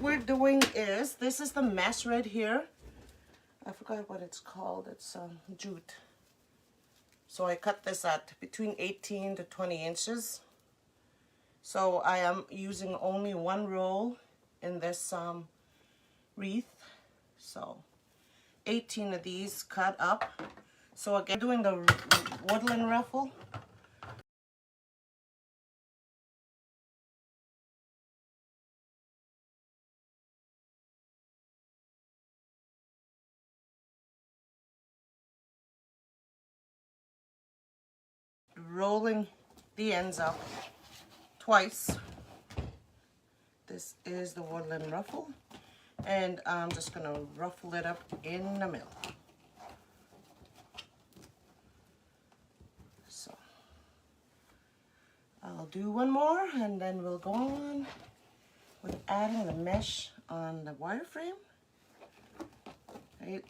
We're doing is, this is the mesh right here. I forgot what it's called. It's jute. So I cut this at between 18 to 20 inches. So I am using only one roll in this wreath. So 18 of these cut up. So again, doing the woodland ruffle. Rolling the ends up twice. This is the woodland ruffle, and I'm just gonna ruffle it up in the middle. So I'll do one more, and then we'll go on with adding the mesh on the wireframe. Right.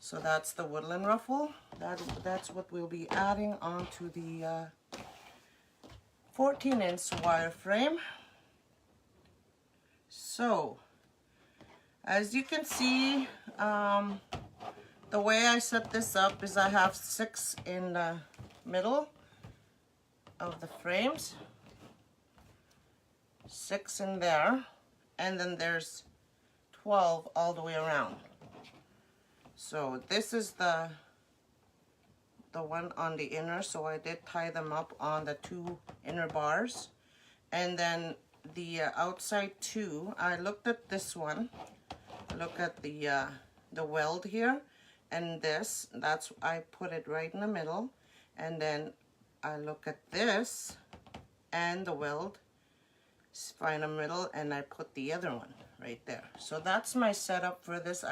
So that's the woodland ruffle. That's what we'll be adding onto the 14-inch wireframe. So, as you can see, the way I set this up is I have 6 in the middle of the frames, 6 in there, and then there's 12 all the way around. So this is the one on the inner, so I did tie them up on the 2 inner bars. And then the outside 2, I looked at this one, look at the weld here, and this, I put it right in the middle. And then I look at this and the weld, find a middle, and I put the other one right there. So that's my setup for this.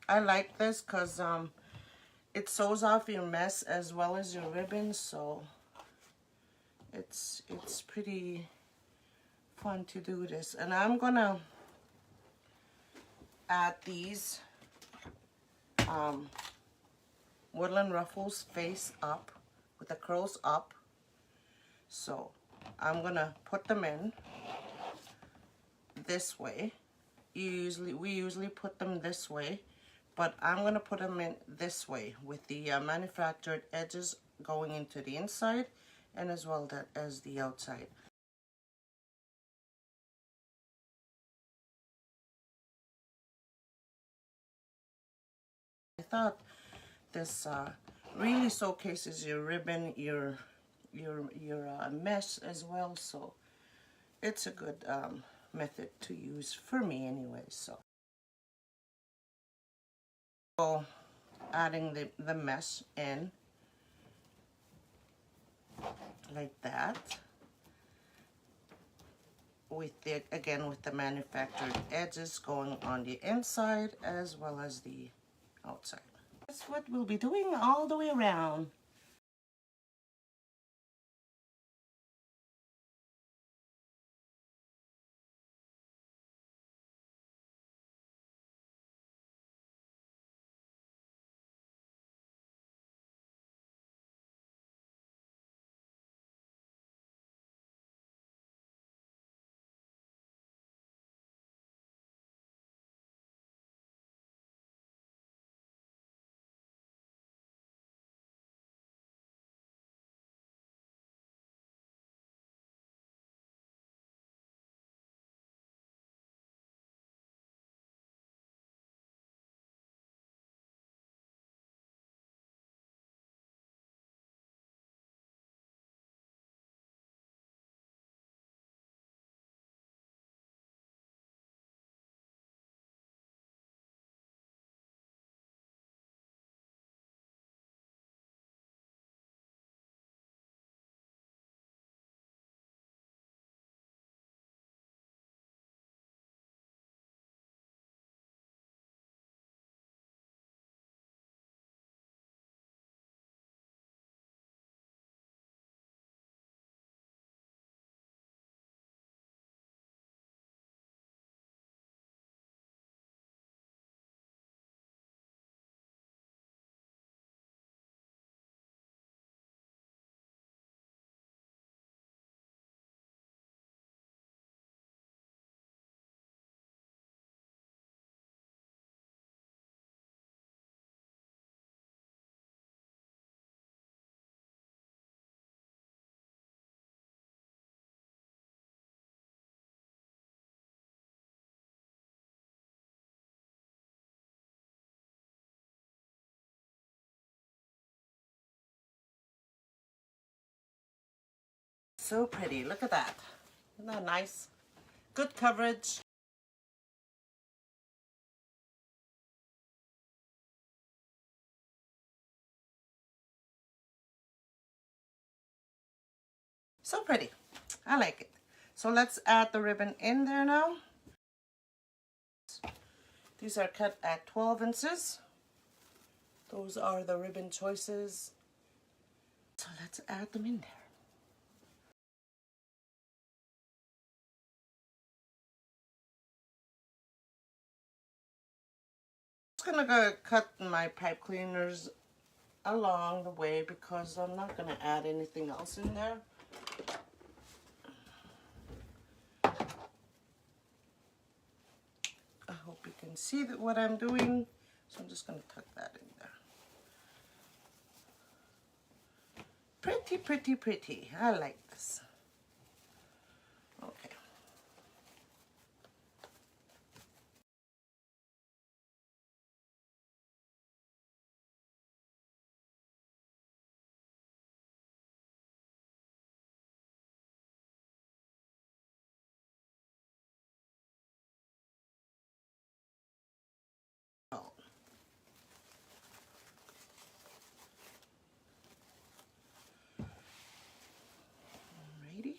I like this because it sews off your mess as well as your ribbons, so it's pretty fun to do this. And I'm gonna add these woodland ruffles face up with the curls up. So I'm gonna put them in this way. We usually put them this way, but I'm going to put them in this way with the manufactured edges going into the inside and as well as the outside. I thought this really showcases your ribbon, your mesh as well, so it's a good method to use for me anyway. So adding the mesh in like that with again with the manufactured edges going on the inside as well as the outside. That's what we'll be doing all the way around. So pretty. Look at that. Isn't that nice? Good coverage. So pretty. I like it. So let's add the ribbon in there now. These are cut at 12 inches. Those are the ribbon choices. So let's add them in there. I'm just gonna go cut my pipe cleaners along the way because I'm not gonna add anything else in there. I hope you can see what I'm doing. So I'm just gonna tuck that in there. Pretty, pretty, pretty. I like this. Okay. Oh. Alrighty.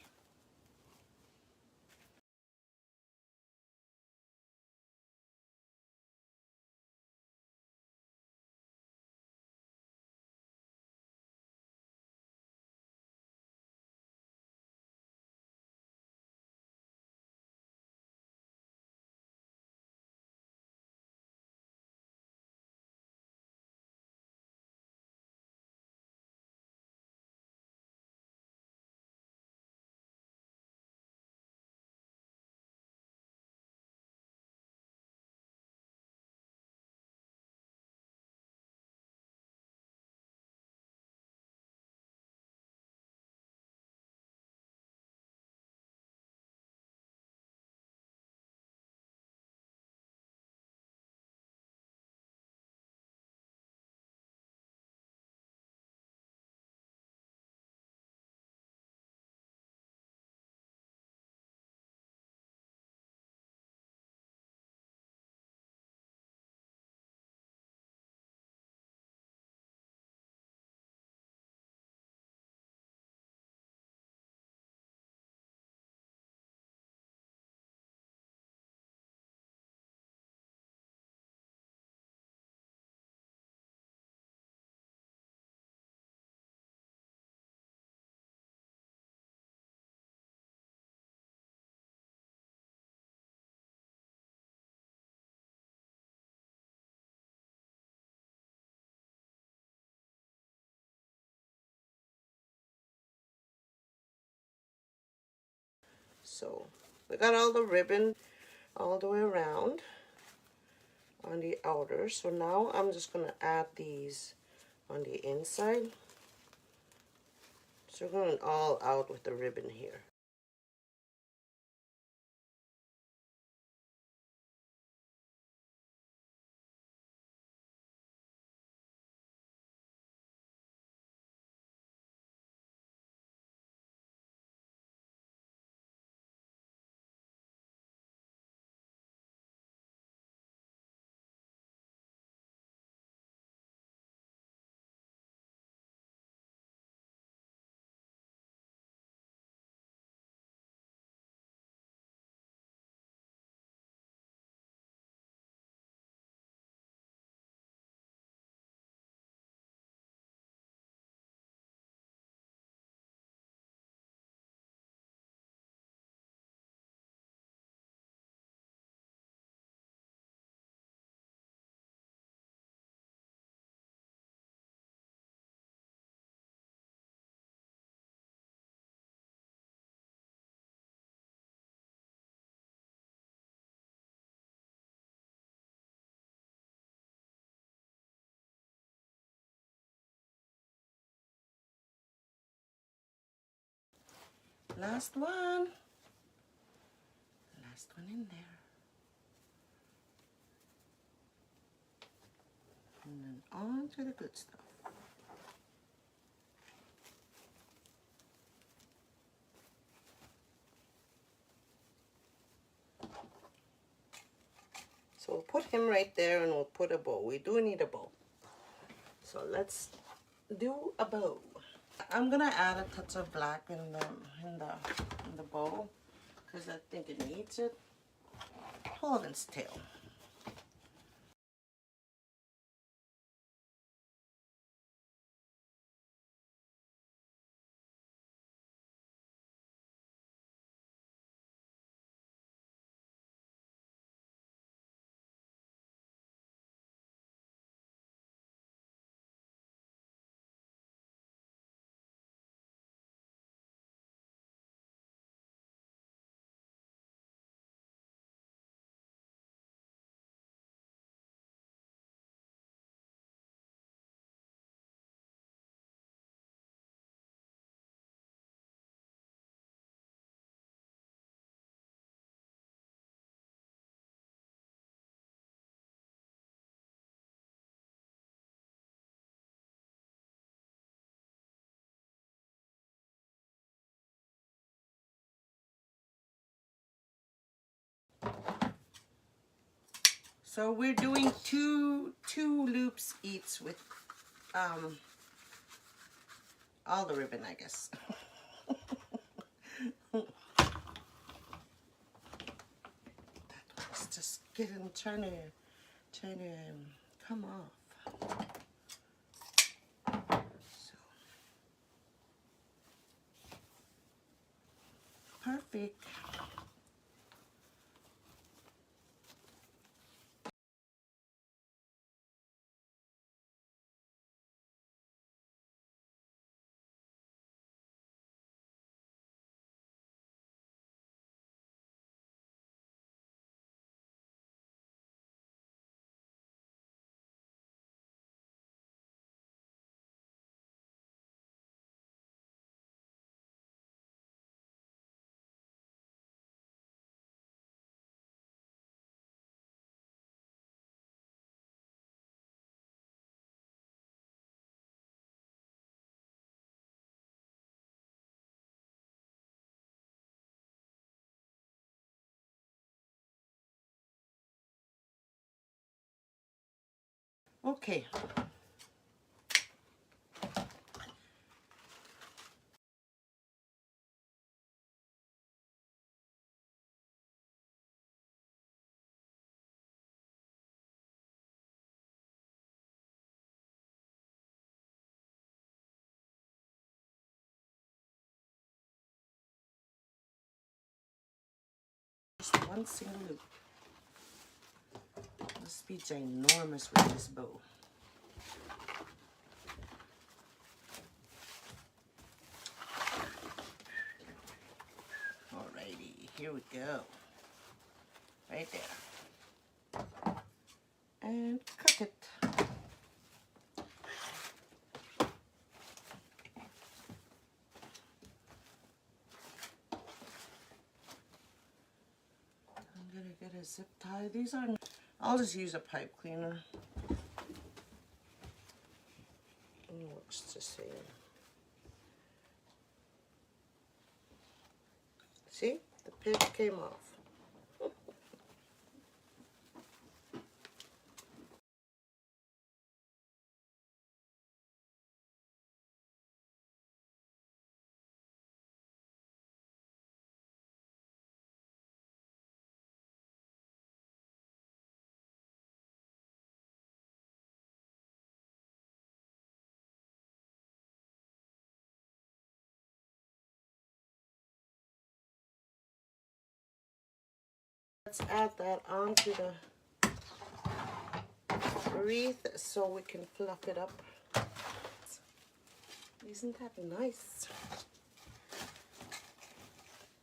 So we got all the ribbon all the way around on the outer. So now I'm just going to add these on the inside. So we're going all out with the ribbon here. Last one. Last one in there. And then on to the good stuff. put him right there and we'll put a bow. We do need a bow. So let's do a bow. I'm gonna add a touch of black in the bow because I think it needs it. Hold it still. So we're doing two loops each with all the ribbon, I guess. That one's just trying to come off. So perfect. Okay. Just one single loop. Must be ginormous with this bow. Alrighty, here we go. Right there. And cut it. I'm gonna get a zip tie. These are, I'll just use a pipe cleaner. It looks the same. See, the pig came off. Let's add that onto the wreath so we can fluff it up. Isn't that nice?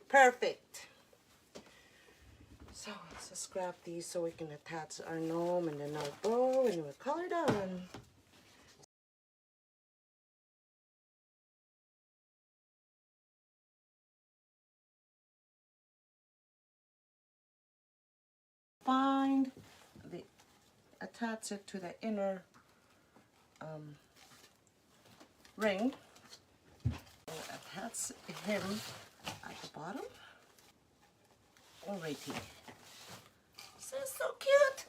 Perfect. So let's just grab these so we can attach our gnome and then our bow, and we're color done. Find the, attach it to the inner ring. We'll attach him at the bottom. Alrighty. This is so cute.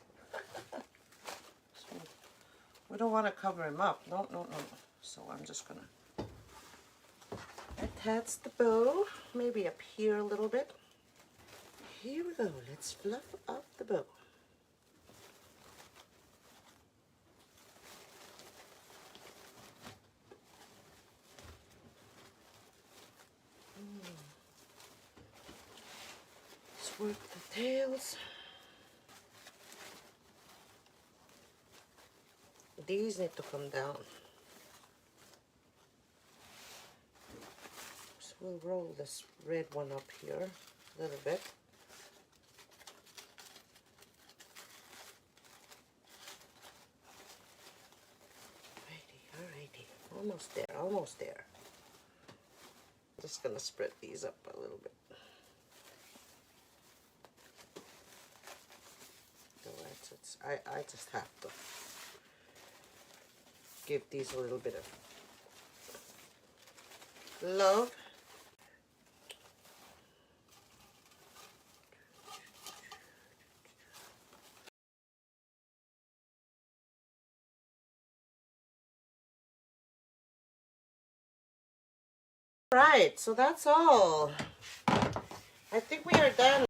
We don't want to cover him up. No, no, no. So I'm just gonna attach the bow, maybe up here a little bit. Here we go. Let's fluff up the bow. Let's work the tails. These need to come down. So we'll roll this red one up here a little bit. Alrighty, almost there, almost there. Just gonna spread these up a little bit. So I just have to give these a little bit of love. Right, so that's all. I think we are done.